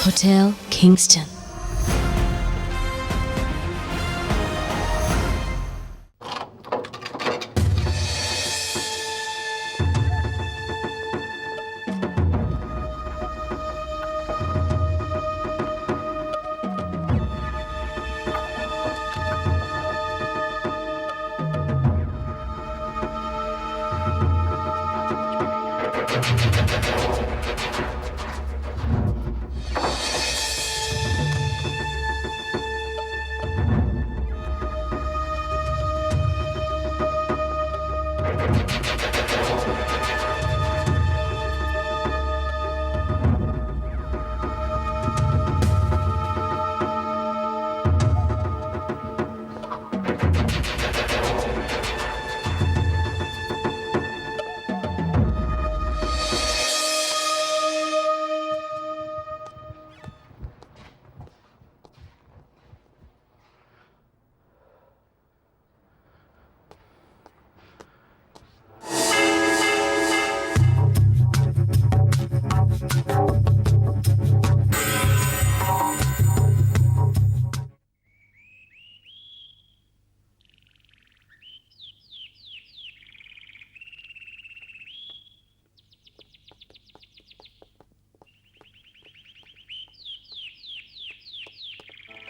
Hotel Kingston.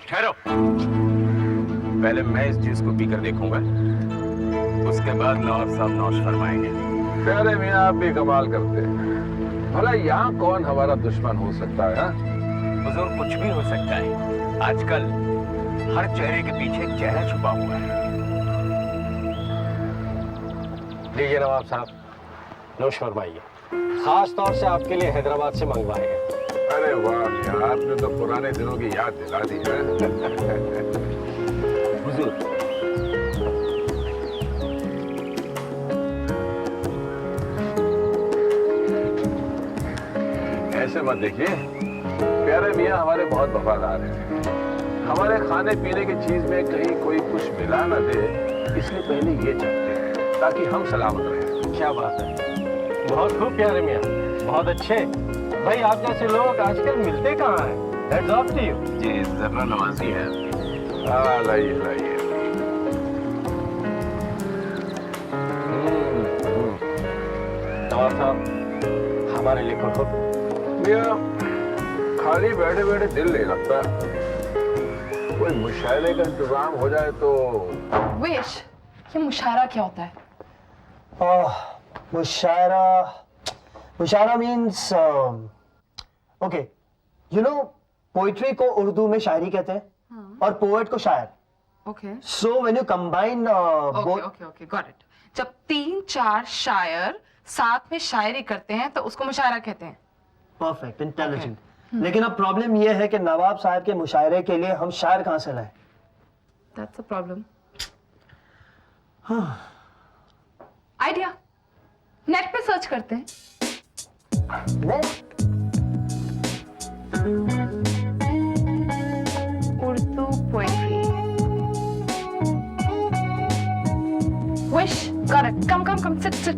ठहरो, पहले मैं इस चीज को पीकर देखूंगा, उसके बाद नवाब साहब नौश फरमाएंगे। प्यारे मियाँ, आप भी कमाल करते हैं। भला यहाँ कौन हमारा दुश्मन हो सकता है? हुजूर, कुछ भी हो सकता है। आजकल हर चेहरे के पीछे एक चेहरा छुपा हुआ है। लीजिए नवाब साहब, नौश फरमाइए। खास तौर से आपके लिए हैदराबाद से मंगवाए हैं। अरे वाह मियाँ, आपने तो पुराने दिनों की याद दिला दी है। हुजूर, ऐसे मत देखिए, प्यारे मियाँ हमारे बहुत वफादार हैं। हमारे खाने पीने की चीज में कहीं कोई कुछ मिला ना दे, इसलिए पहले ये चाहते हैं ताकि हम सलामत रहें। क्या बात है, बहुत खूब प्यारे मियाँ, बहुत अच्छे। भाई आप जैसे लोग आजकल मिलते कहाँ हैं? Heads off to you। ये जर्रा नवाजी है। लाइए लाइए। नवाब साहब, हमारे लिए कुछ मियाँ, खाली बैठे बैठे दिल नहीं लगता। कोई मुशायरे का इंतजाम हो जाए तो। विश, ये मुशायरा क्या होता है? मुशायरा means okay, you know poetry को उर्दू में शायरी कहते हैं और पोएट को शायर। Okay so when you combine okay okay got it. जब 3-4 शायर साथ में शायरी करते हैं तो उसको मुशायरा कहते हैं। Perfect, intelligent. लेकिन अब प्रॉब्लम यह है कि नवाब साहब के मुशायरे के लिए हम शायर कहाँ से लाएं? That's a problem. Idea, net पे सर्च करते हैं। Urdu poetry. Wish, got it. Come sit.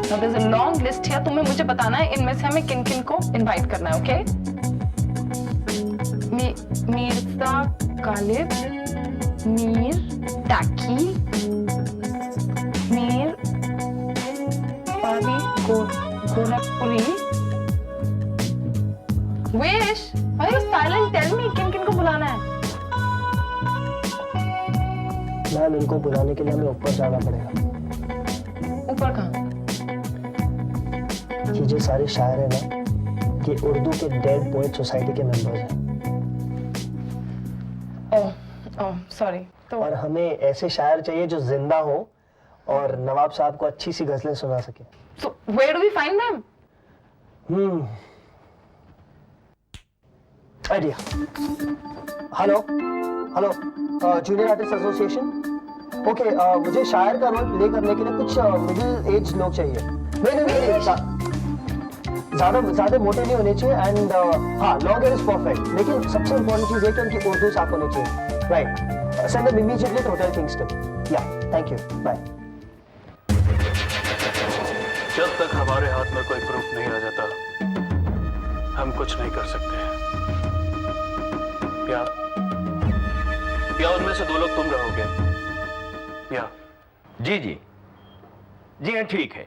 Now there's a long list here. तुम्हें मुझे बताना है इनमें से हमें किन किन को इनवाइट करना है, ओके? मिर्जा गालिब, मीर टाकी, मीर पारी Gorakhpuri. Wish, why are you silent? Tell me किन किन को बुलाना है? मैम, इनको बुलाने के लिए हमें ऊपर जाना पड़ेगा। ऊपर कहाँ? ये जो सारे शायर हैं ना, ये उर्दू के डेड पोएट सोसाइटी के मेंबर्स हैं। Oh sorry. तो और हमें ऐसे शायर चाहिए जो जिंदा हो और नवाब साहब को अच्छी सी गजलें सुना सके। so where do we find them? Idea. Hello junior artist association. Okay, मुझे शायर का रोल प्ले करने के लिए कुछ मिडिल एज लोग चाहिए। नहीं, ज्यादा मोटे नहीं होने चाहिए एंड हाँ, लॉन्ग हेयर इज परफेक्ट, लेकिन सबसे इम्पोर्टेंट चीज है कि उनकी उर्दू साफ होनी चाहिए। Right, Send them immediately to Hotel Kingston. Yeah, thank you. Bye. जब तक हमारे हाथ में कोई प्रूफ नहीं आ जाता, हम कुछ नहीं कर सकते। या उनमें से 2 लोग तुम रहोगे या? जी जी जी हाँ, ठीक है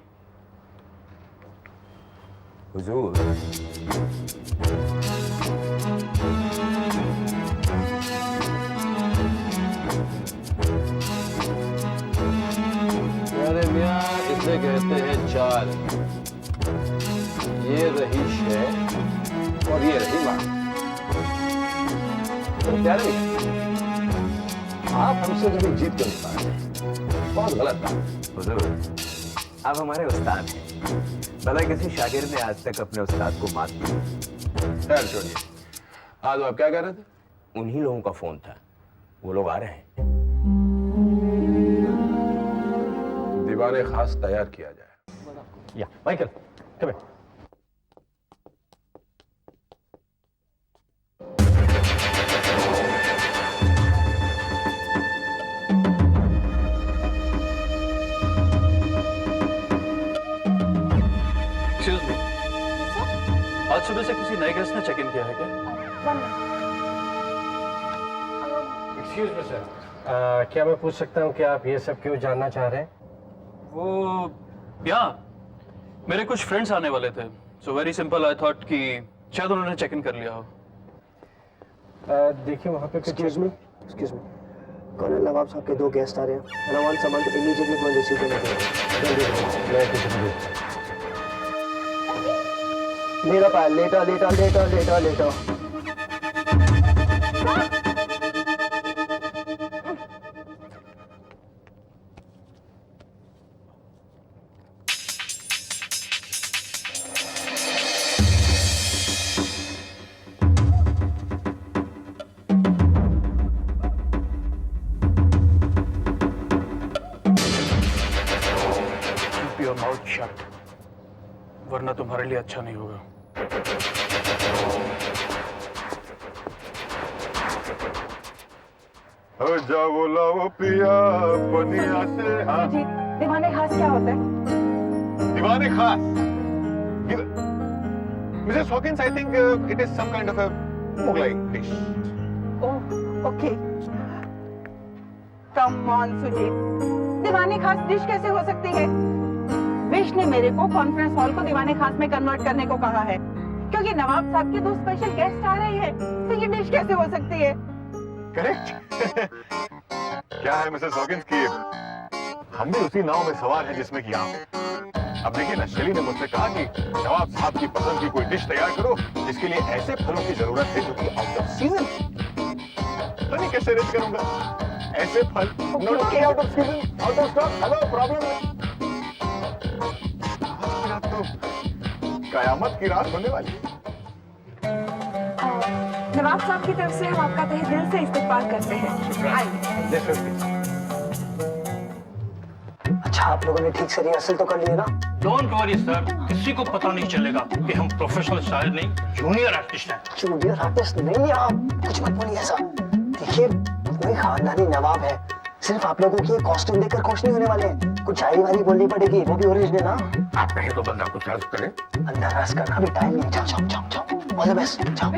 हुजूर। प्यारे मियाँ, इसे कहते हैं चाल। ये रही शे और ये रही माँ। तो प्यारे मियाँ, आप हमसे कभी जीत कर नहीं पाए, बहुत गलत बात। हुजूर, आप हमारे उस्ताद हैं। भला किसी शागिर्द ने आज तक अपने उस्ताद को मात दी? खैर छोड़िए, आज आप क्या कह रहे थे? उन्हीं लोगों का फोन था, वो लोग आ रहे हैं। दीवाने खास तैयार किया जाए। या Michael, come here. Excuse me, आज सुबह से किसी नए गेस्ट ने चेक इन किया है क्या? एक्सक्यूज मी सर, क्या मैं पूछ सकता हूँ कि आप ये सब क्यों जानना चाह रहे हैं? वो या मेरे कुछ फ्रेंड्स आने वाले थे, so very simple, I thought कि शायद उन्होंने चेक इन कर लिया हो। देखिए वहाँ पे कुछ- Excuse me. Excuse me. Colonel नवाब साहब के 2 गेस्ट आ रहे हैं। And I want someone to immediately go and receive them. Later, pal. Later. Keep your mouth shut, वरना तुम्हारे लिए अच्छा नहीं होगा। जा बोला वो पिया बनिया से। हाँ, जी, दीवाने खास क्या होता है? दीवाने खास। Mrs. Hawkins, I think it is some kind of a Mughlai dish. Oh, okay. Come on Sujit, दीवाने खास डिश कैसे हो सकती है? विश ने मेरे को कॉन्फ्रेंस हॉल को दीवाने खास में कन्वर्ट करने को कहा है, क्योंकि नवाब साहब के 2 स्पेशल गेस्ट आ रहे हैं, तो ये डिश कैसे हो सकती है? करेक्ट। क्या है मिसेस हॉकिंस की हम भी उसी नाव में सवार हैं जिसमें कि आप। अब देखिए ना, शेली ने मुझसे कहा कि नवाब साहब की पसंद की कोई डिश तैयार करो जिसके लिए ऐसे फलों की जरूरत है जो कि आउट ऑफ सीजन। तो नहीं कैसे अरेंज करूंगा ऐसे फल? Not out off season, out of stock. Hello, problem है। आज तो कयामत की रात होने वाली है। नवाब साहब की तरफ से हम आपका तहे दिल से इस्तकबाल करते हैं। आइए। अच्छा, आप लोगों ने ठीक से रिहर्सल तो कर लिए ना? डोंट वरी सर, किसी को पता नहीं चलेगा कि हम प्रोफेशनल शायर नहीं, जूनियर आर्टिस्ट हैं। जूनियर आर्टिस्ट नहीं, आप कुछ मत बोलिए ऐसा। देखिए, कोई खानदानी नवाब है, सिर्फ आप लोगों की ये कॉस्ट्यूम देखकर खुश नहीं होने वाले हैं। कुछ शायरी वारी बोलनी पड़ेगी, वो भी ओरिजिनल ना। आप कहें तो बंदा कुछ अर्ज करे। अंदर रस करना भी टाइम नहीं। जाओ। All the best. जाओ।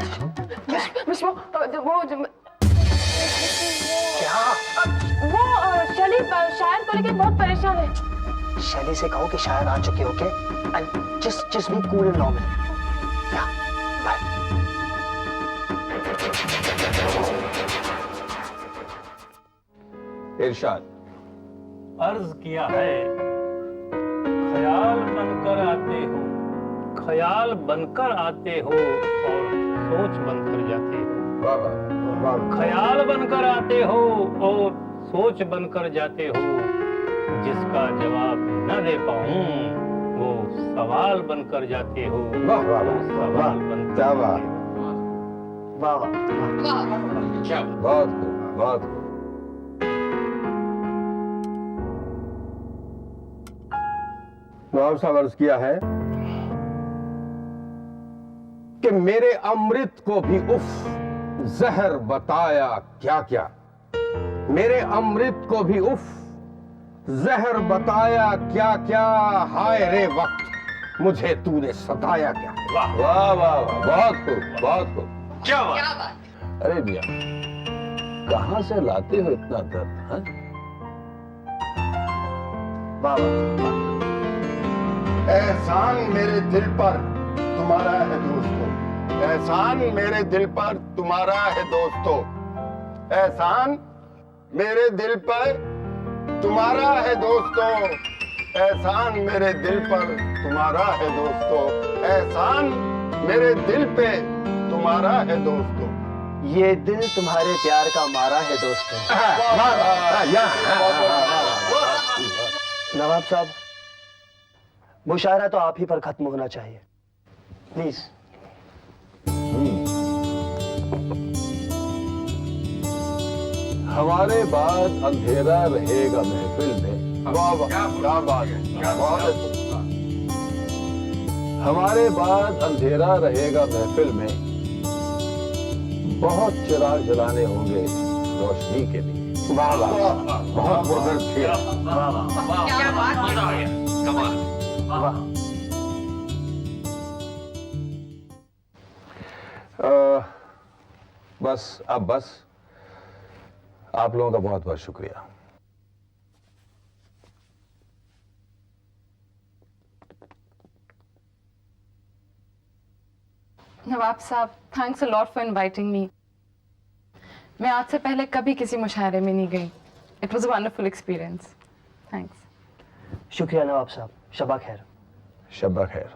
क्या? वो शैली शायर को लेकर बहुत परेशान है। शैली से कहो कि शायर आ चुके, okay? And just be cool and normal. या, बाय। इरशाद। अर्ज किया है, ख्याल बनकर आते हो, ख्याल बनकर आते हो और सोच बनकर जाते हो। ख्याल बनकर आते हो और सोच बनकर जाते हो, जिसका जवाब न दे पाऊं वो सवाल बनकर जाते हो। वाह वाह वाह, सवाल बनकर क्या बात। वाह वाह। बहुत खूब, बहुत खूब। नवाब साहब, अर्ज किया है कि मेरे अमृत को भी उफ जहर बताया क्या क्या। मेरे अमृत को भी उफ, जहर बताया क्या क्या, हाय रे वक्त मुझे तूने सताया क्या। वाह वाह वाह, बहुत खूब बहुत खूब। क्या बात। अरे मियां, कहां से लाते हो इतना दर्द? हाँ? वाह वाह। एहसान मेरे दिल पर तुम्हारा है दोस्तों, एहसान मेरे दिल पर तुम्हारा है दोस्तों, एहसान मेरे दिल पर तुम्हारा है दोस्तों, एहसान मेरे दिल पर तुम्हारा है दोस्तों, एहसान मेरे दिल पे तुम्हारा है दोस्तों। ये दिल तुम्हारे प्यार का मारा है दोस्तों। नवाब साहब, मुशायरा तो आप ही पर खत्म होना चाहिए, प्लीज। हमारे बाद अंधेरा रहेगा महफिल में। वाह वाह, क्या बात है, बहुत अच्छा। हमारे बाद अंधेरा रहेगा महफिल में, बहुत चिराग जलाने होंगे रोशनी के लिए। वाह वाह, बहुत बहुत क्या बात। मजा आ गया, कमाल। बस अब बस, आप लोगों का बहुत बहुत शुक्रिया। नवाब साहब, thanks a lot for inviting me. मैं आज से पहले कभी किसी मुशायरे में नहीं गई। It was a wonderful experience. Thanks. शुक्रिया नवाब साहब, शबा खैर। शब्बा खैर।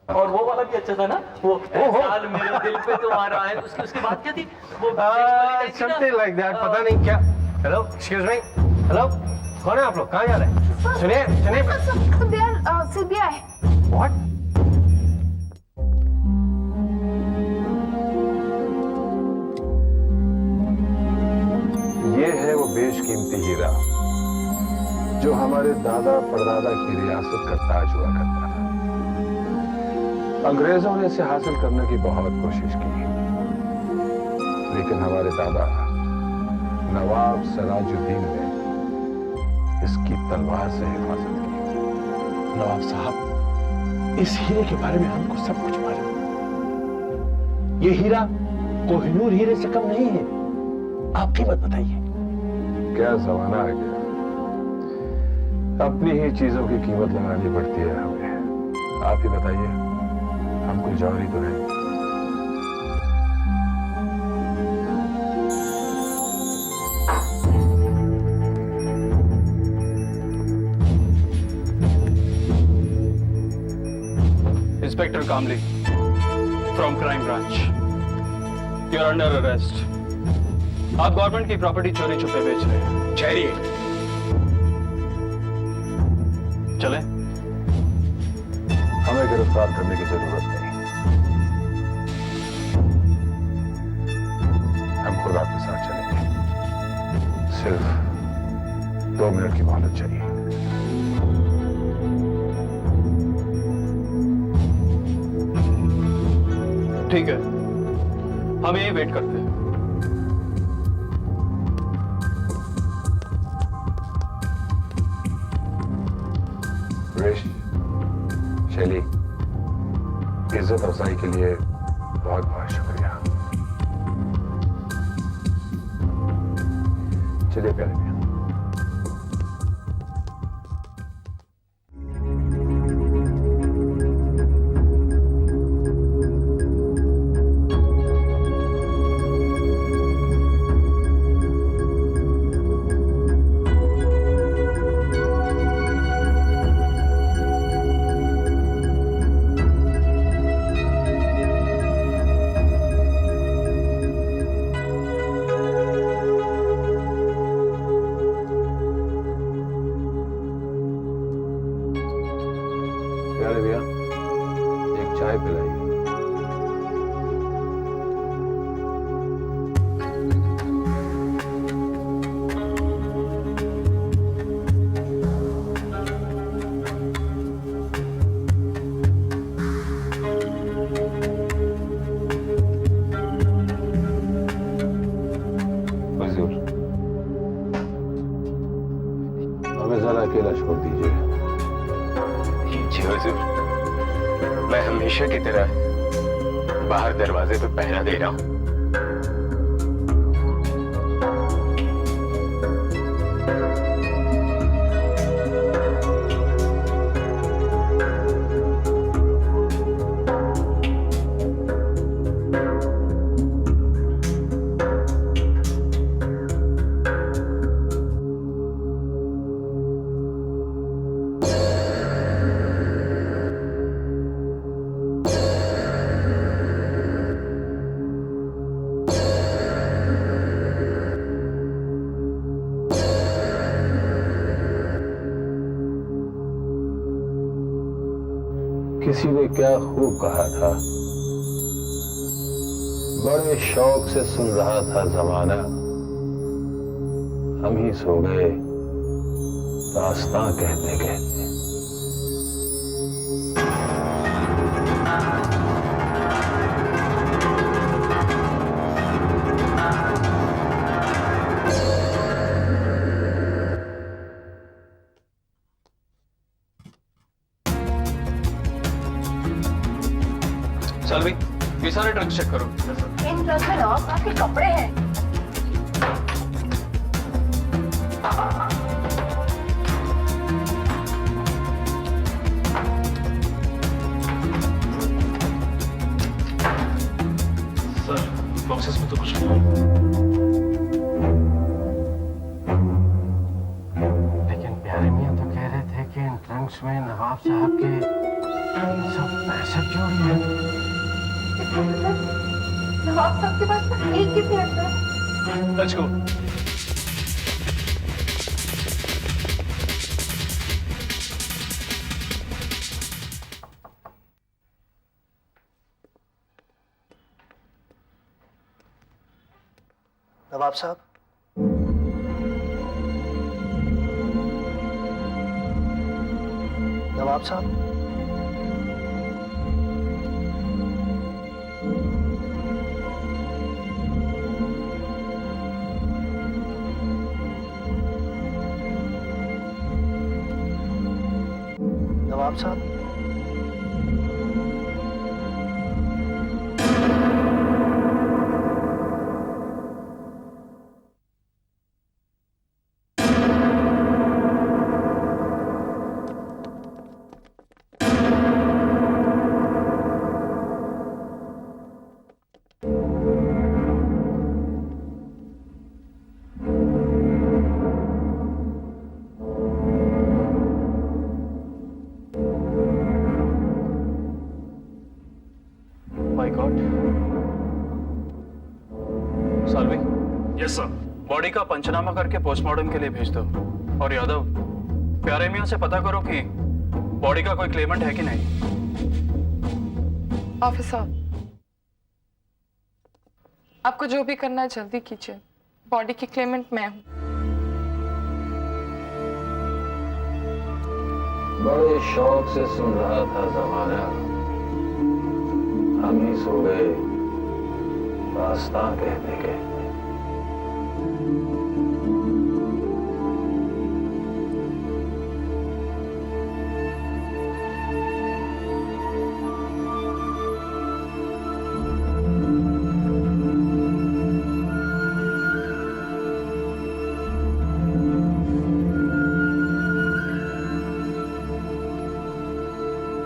और वो वाला भी अच्छा था ना, वो एहसान मेरे दिल पे तुम्हारा है, उसके बाद क्या थी वो समथिंग लाइक दैट, पता नहीं क्या। हेलो, एक्सक्यूज मी, हेलो, कौन है आप लोग, कहाँ जा रहे हैं? सुनिए सुनिए। व्हाट? ये है वो बेशकीमती हीरा जो हमारे दादा परदादा की रियासत का ताज हुआ करता था। अंग्रेजों ने इसे हासिल करने की बहुत कोशिश की, लेकिन हमारे दादा नवाब सराजुद्दीन ने इसकी तलवार से हिफाजत की। नवाब साहब, इस हीरे के बारे में हमको सब कुछ मालूम है। ये हीरा कोहिनूर हीरे से कम नहीं है। आप कीमत बताइए। क्या जमाना आ गया, अपनी ही चीजों की कीमत लगानी पड़ती है हमें। आप ही बताइए, हम कोई जौहरी तो नहीं। Inspector Kamli from crime branch, you are under arrest. आप गवर्नमेंट की प्रॉपर्टी चोरी छुपे बेच रहे हैं। ठहरिए, चले। हमें गिरफ्तार करने की जरूरत नहीं, हम खुद आपके साथ चलेंगे। सिर्फ 2 मिनट की मोहलत चाहिए। ठीक है, हम यही वेट करते हैं। सुरेश, शैली, इज्जत अफजाई के लिए बहुत बहुत शुक्रिया। चलिए प्यारे मियां। छोड़ दीजिए। जी हुजूर, मैं हमेशा की तरह बाहर दरवाजे पे पहरा दे रहा हूँ। किसी ने क्या खूब कहा था, बड़े शौक से सुन रहा था जमाना, हम ही सो गए दास्तां कहते कहते। सालवी, ये सारे ट्रक चेक करो। इन ट्रक में नवाब साहब के कपड़े हैं। सर, बॉक्सेस में तो कुछ नहीं। लेकिन प्यारे मियाँ तो कह रहे थे कि इन ट्रंक्स में नवाब साहब के सब पैसे जोड़ी हैं। नवाब साहब के पास तो एक ही पैसा है। Let's go. नवाब साहब, नवाब साहब, नवाब साहब, my God. Salvi, yes sir. Body का पंचनामा करके पोस्टमार्टम के लिए भेज दो। और यादव, प्यारे मियाँ से पता करो कि बॉडी का कोई क्लेमेंट है कि नहीं। ऑफिसर, आपको जो भी करना है जल्दी कीजिए। बॉडी की क्लेमेंट मैं हूँ। बड़े शौक से सुन रहा था जमाना, हम ही सो गए दास्तां कहते कहते।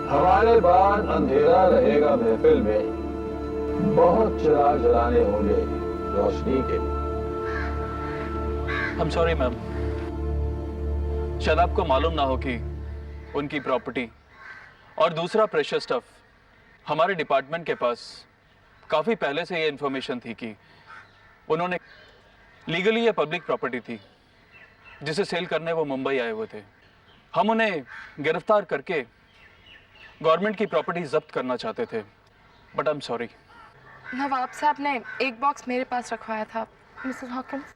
हमारे बाद अंधेरा रहेगा महफिल में, बहुत चिराग जलाने होंगे रोशनी के। I'm sorry मैम, शायद आपको मालूम ना हो कि उनकी प्रॉपर्टी और दूसरा प्रेशियस स्टफ हमारे डिपार्टमेंट के पास काफी पहले से ये इंफॉर्मेशन थी कि उन्होंने लीगली ये पब्लिक प्रॉपर्टी थी जिसे सेल करने वो मुंबई आए हुए थे। हम उन्हें गिरफ्तार करके गवर्नमेंट की प्रॉपर्टी जब्त करना चाहते थे, बट आई एम सॉरी। नवाब साहब ने एक बॉक्स मेरे पास रखवाया था, Mrs Hawkins.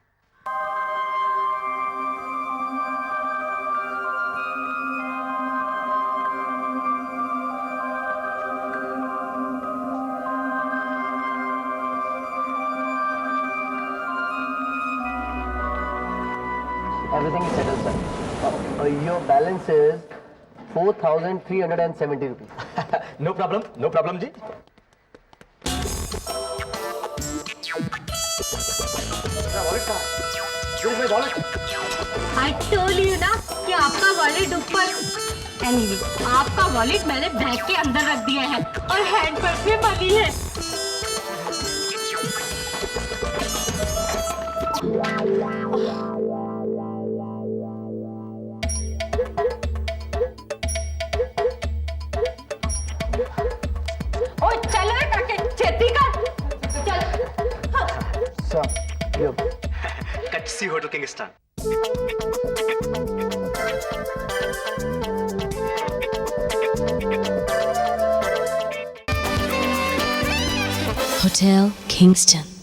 everything is settled, sir. Your balance is 4,370 rupees. No problem जी. I told you ना कि आपका वॉलेट ऊपर. Anyway, आपका वॉलेट मैंने बैग के अंदर रख दिया है और हैंड पर्स में बनी है. ओ चलो काके छेती का चल. Sir, you. कट सी होटल किंगस्टन. Hotel Kingston.